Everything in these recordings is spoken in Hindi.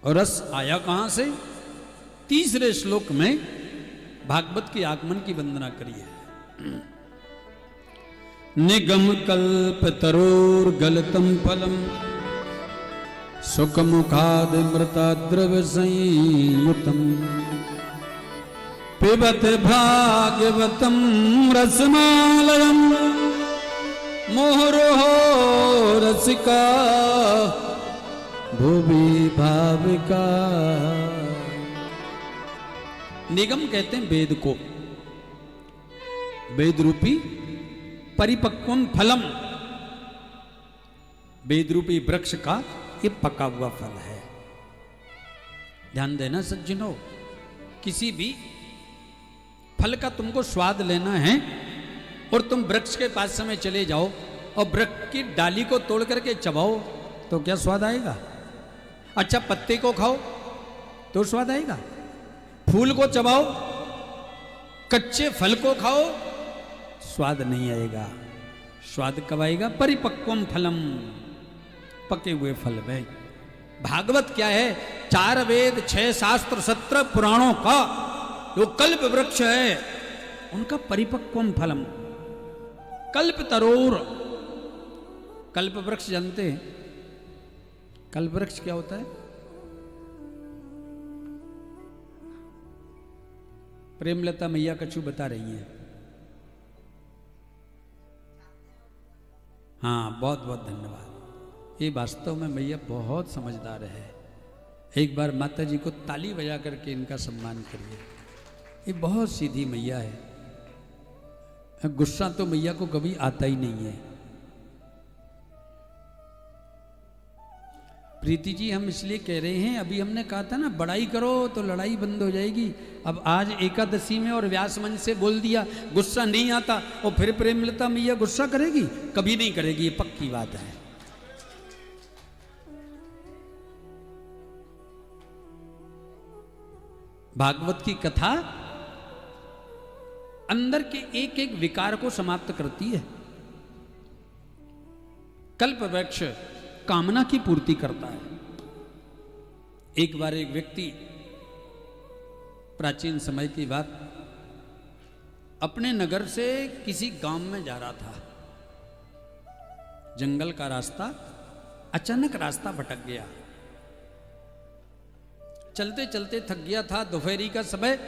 और रस आया कहां से? तीसरे श्लोक में भागवत के आगमन की वंदना करी है। निगम कल्प तरोर गलतम फलम सुख मुखाद मृता द्रव्य संयुतम पिबत भाग्यवतम रसमालयम मोहरोहो रसिका भुवि भाविका। निगम कहते हैं वेद को, वेद रूपी परिपक्वम फलम, वेद रूपी वृक्ष का ये पका हुआ फल है। ध्यान देना सज्जनों, किसी भी फल का तुमको स्वाद लेना है और तुम वृक्ष के पास में चले जाओ और वृक्ष की डाली को तोड़ करके चबाओ तो क्या स्वाद आएगा? अच्छा पत्ते को खाओ तो स्वाद आएगा, फूल को चबाओ, कच्चे फल को खाओ, स्वाद नहीं आएगा। स्वाद कब आएगा? परिपक्वम फलम, पके हुए फल में। भागवत क्या है? 4 वेद 6 शास्त्र 17 पुराणों का जो कल्प वृक्ष है उनका परिपक्वम फलम। कल्प तरोर, कल्प वृक्ष जानते हैं? कल्प वृक्ष क्या होता है? प्रेमलता मैया कछु बता रही है। हाँ, बहुत बहुत धन्यवाद। ये वास्तव में मैया बहुत समझदार है। एक बार माता जी को ताली बजा करके इनका सम्मान करिए। ये बहुत सीधी मैया है, गुस्सा तो मैया को कभी आता ही नहीं है। प्रीति जी, हम इसलिए कह रहे हैं, अभी हमने कहा था ना बड़ाई करो तो लड़ाई बंद हो जाएगी। अब आज एकादशी में और व्यास मंच से बोल दिया गुस्सा नहीं आता, और फिर प्रेमलता मैया गुस्सा करेगी? कभी नहीं करेगी, ये पक्की बात है। भागवत की कथा अंदर के एक एक विकार को समाप्त करती है। कल्प वृक्ष कामना की पूर्ति करता है। एक बार एक व्यक्ति, प्राचीन समय की बात, अपने नगर से किसी गांव में जा रहा था। जंगल का रास्ता, अचानक रास्ता भटक गया। चलते चलते थक गया था, दोपहरी का समय,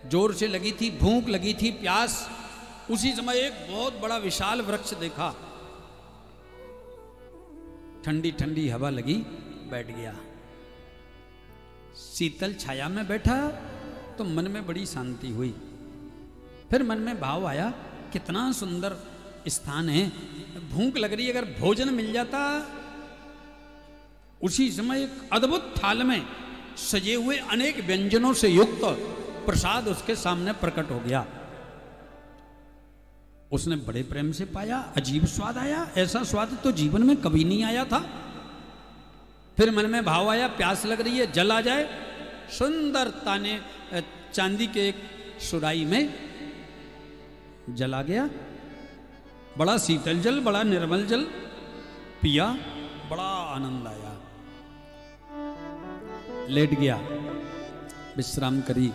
जोर से लगी थी भूख, लगी थी प्यास। उसी समय एक बहुत बड़ा विशाल वृक्ष देखा, ठंडी ठंडी हवा लगी, बैठ गया। शीतल छाया में बैठा तो मन में बड़ी शांति हुई। फिर मन में भाव आया, कितना सुंदर स्थान है, भूख लग रही, अगर भोजन मिल जाता। उसी समय एक अद्भुत थाल में सजे हुए अनेक व्यंजनों से युक्त प्रसाद उसके सामने प्रकट हो गया। उसने बड़े प्रेम से पाया, अजीब स्वाद आया, ऐसा स्वाद तो जीवन में कभी नहीं आया था। फिर मन में भाव आया, प्यास लग रही है, जल आ जाए। सुंदर ताने चांदी के एक सुराई में जल आ गया, बड़ा शीतल जल, बड़ा निर्मल जल पिया, बड़ा आनंद आया। लेट गया, विश्राम करी।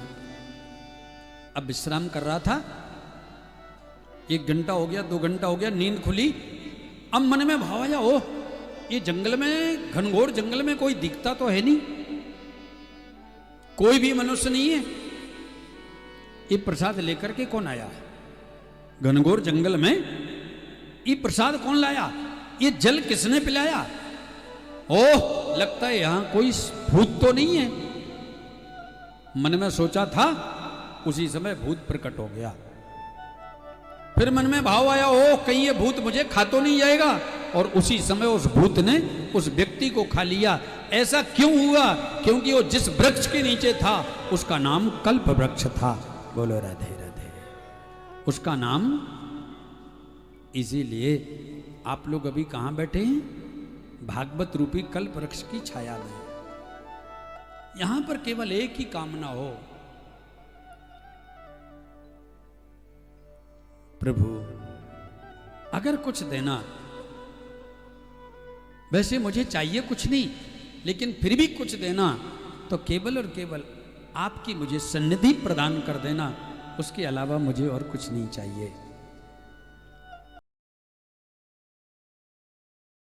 अब विश्राम कर रहा था, 1 घंटा हो गया, 2 घंटा हो गया, नींद खुली। अब मन में भाव आया, ओह ये जंगल में, घनघोर जंगल में कोई दिखता तो है नहीं, कोई भी मनुष्य नहीं है। ये प्रसाद लेकर के कौन आया? घनघोर जंगल में ये प्रसाद कौन लाया? ये जल किसने पिलाया? ओह, लगता है यहां कोई भूत तो नहीं है। मन में सोचा था, उसी समय भूत प्रकट हो गया। फिर मन में भाव आया, ओह कहीं ये भूत मुझे खा तो नहीं जाएगा, और उसी समय उस भूत ने उस व्यक्ति को खा लिया। ऐसा क्यों हुआ? क्योंकि वो जिस वृक्ष के नीचे था उसका नाम कल्प वृक्ष था। बोलो राधे राधे। उसका नाम, इसीलिए आप लोग अभी कहां बैठे हैं? भागवत रूपी कल्प वृक्ष की छाया में। यहां पर केवल एक ही कामना हो, प्रभु अगर कुछ देना, वैसे मुझे चाहिए कुछ नहीं, लेकिन फिर भी कुछ देना तो केवल और केवल आपकी मुझे सन्निधि प्रदान कर देना, उसके अलावा मुझे और कुछ नहीं चाहिए।